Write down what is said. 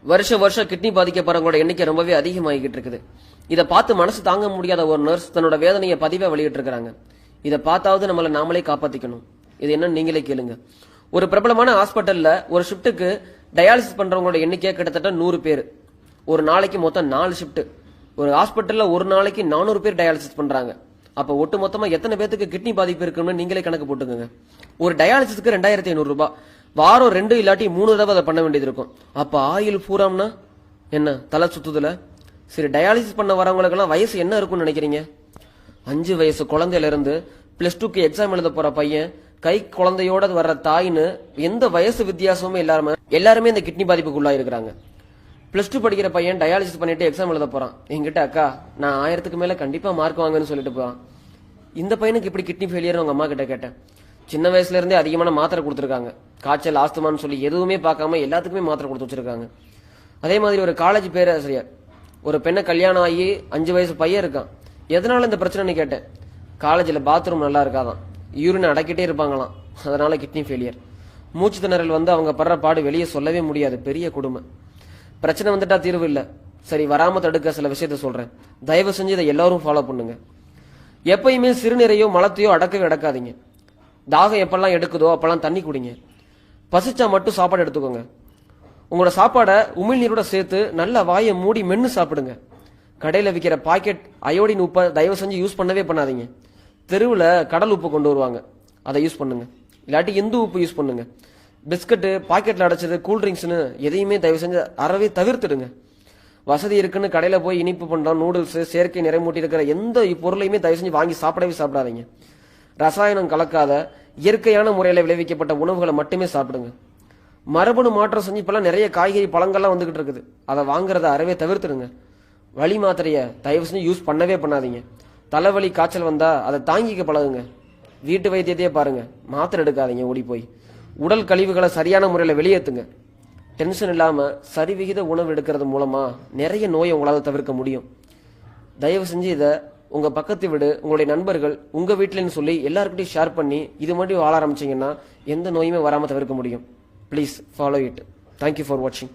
வருஷம் கிட்னி பாதிக்கப்படுறவங்களோட எண்ணிக்கை ரொம்பவே அதிகமாகிட்டு இருக்குது. இதை பார்த்து மனசு தாங்க முடியாத ஒரு நர்ஸ் தன்னோட வேதனையை பதிவா வெளியிட்டு இருக்காங்க. இதை பார்த்தாவது நம்மளை நாமளே காப்பாத்திக்கணும். இது என்ன நீங்களே கேளுங்க. ஒரு பிரபலமான ஹாஸ்பிட்டல்ல ஒரு ஷிப்டுக்கு டயாலிசிஸ் பண்றவங்களோட எண்ணிக்கை கிட்டத்தட்ட 100 பேர். ஒரு நாளைக்கு மொத்தம் 4 ஷிப்ட். ஒரு ஹாஸ்பிட்டல்ல ஒரு நாளைக்கு 400 பேர் டயாலிசிஸ் பண்றாங்க. அப்ப ஒட்டு மொத்தமா எத்தனை பேருக்கு கிட்னி பாதிப்பு இருக்குன்னு நீங்களே கணக்கு போட்டுக்கோங்க. ஒரு டயாலிசிஸ்க்கு 2500 ரூபாய். வாரம் 2 இல்லாட்டி 3 தடவை அதை பண்ண வேண்டியது இருக்கும். அப்ப ஆயில் பூராம்னா என்ன தலை சுத்துதுல. சரி, டயாலிசிஸ் பண்ண வரவங்களுக்கெல்லாம் வயசு என்ன இருக்கும்னு நினைக்கிறீங்க? 5 வயசு குழந்தையில இருந்து +2க்கு எக்ஸாம் எழுத போற பையன், கை குழந்தையோட வர்ற தாயின்னு எந்த வயசு வித்தியாசமுமே எல்லாருமே இந்த கிட்னி பாதிப்புக்குள்ளா இருக்கிறாங்க. +2 படிக்கிற பையன் டயாலிசிஸ் பண்ணிட்டு எக்ஸாம் எழுத போறான். என்கிட்ட அக்கா நான் 1000க்கு மேல கண்டிப்பா மார்க் வாங்கன்னு சொல்லிட்டு போறான். இந்த பையனுக்கு இப்படி கிட்னி ஃபெயிலியர் உங்க அம்மா கிட்ட கேட்டேன். சின்ன வயசுல இருந்தே அதிகமான மாத்திரை கொடுத்துருக்காங்க. காய்ச்சல் ஆஸ்துமான்னு சொல்லி எதுவுமே பார்க்காம எல்லாத்துக்குமே மாத்திரை கொடுத்து வச்சிருக்காங்க. அதே மாதிரி ஒரு காலேஜ் பேராசிரியர் ஒரு பெண்ணை கல்யாணம் ஆகி 5 வயசு பையன் இருக்கான். எதனால இந்த பிரச்சனைன்னு கேட்டேன். காலேஜில் பாத்ரூம் நல்லா இருக்காதான், யூரின் அடக்கிட்டே இருப்பாங்களாம், அதனால கிட்னி ஃபெயிலியர். மூச்சு திணறல் வந்து அவங்க படுற பாடு வெளியே சொல்லவே முடியாது, பெரிய கொடுமை. பிரச்சனை வந்துட்டா தீர்வு இல்லை. சரி, வராம தடுக்க சில விஷயத்த சொல்றேன். தயவு செஞ்சு இதை எல்லாரும் ஃபாலோ பண்ணுங்க. எப்பயுமே சிறுநீரையோ மலத்தையோ அடக்கவே அடக்காதீங்க. தாகம் எப்பெல்லாம் எடுக்குதோ அப்பெல்லாம் தண்ணி குடிங்க. பசிச்சா மட்டும் சாப்பாடு எடுத்துக்கோங்க. உங்களோட சாப்பாடை உமிழ்நீரோட சேர்த்து நல்ல வாயை மூடி மென்னு சாப்பிடுங்க. கடையில் விற்கிற பாக்கெட் அயோடின் உப்பை தயவு செஞ்சு யூஸ் பண்ணவே பண்ணாதீங்க. தெருவில் கடல் உப்பு கொண்டு வருவாங்க, அதை யூஸ் பண்ணுங்க. இல்லாட்டி இந்து உப்பு யூஸ் பண்ணுங்க. பிஸ்கட்டு, பாக்கெட்டில் அடைச்சது, கூல்ட்ரிங்க்ஸ்னு எதையுமே தயவு செஞ்சு அறவே தவிர்த்துடுங்க. வசதி இருக்குன்னு கடையில் போய் இனிப்பு பண்டம், நூடுல்ஸ், செயற்கை நிறைமூட்டி இருக்கிற எந்த பொருளையுமே தயவு செஞ்சு வாங்கி சாப்பிடாதீங்க. ரசாயனம் கலக்காத இயற்கையான முறையில் விளைவிக்கப்பட்ட உணவுகளை மட்டுமே சாப்பிடுங்க. மரபணு மாற்றம் செஞ்சு இப்பெல்லாம் நிறைய காய்கறி பழங்கள்லாம் வந்துகிட்டு இருக்குது, அதை வாங்குறத அறவே தவிர்த்துடுங்க. வலி மாத்திரையை தயவு செஞ்சு யூஸ் பண்ணவே பண்ணாதீங்க. தலைவலி காய்ச்சல் வந்தா அதை தாங்கிக்க பழகுங்க. வீட்டு வைத்தியத்தையே பாருங்க, மாத்திரை எடுக்காதீங்க. ஓடி போய் உடல் கழிவுகளை சரியான முறையில் வெளியேற்றுங்க. டென்ஷன் இல்லாம சரிவிகித உணவு எடுக்கிறது மூலமா நிறைய நோயை உங்களால் தவிர்க்க முடியும். தயவு செஞ்சு இதை உங்க பக்கத்து வீடு, உங்களுடைய நண்பர்கள், உங்க வீட்டிலன்னு சொல்லி எல்லாருக்கிட்டையும் ஷேர் பண்ணி இது மட்டும் வாழ ஆரம்பிச்சீங்கன்னா எந்த நோயுமே வராம தவிர்க்க முடியும். Please follow it. Thank you for வாட்சிங்.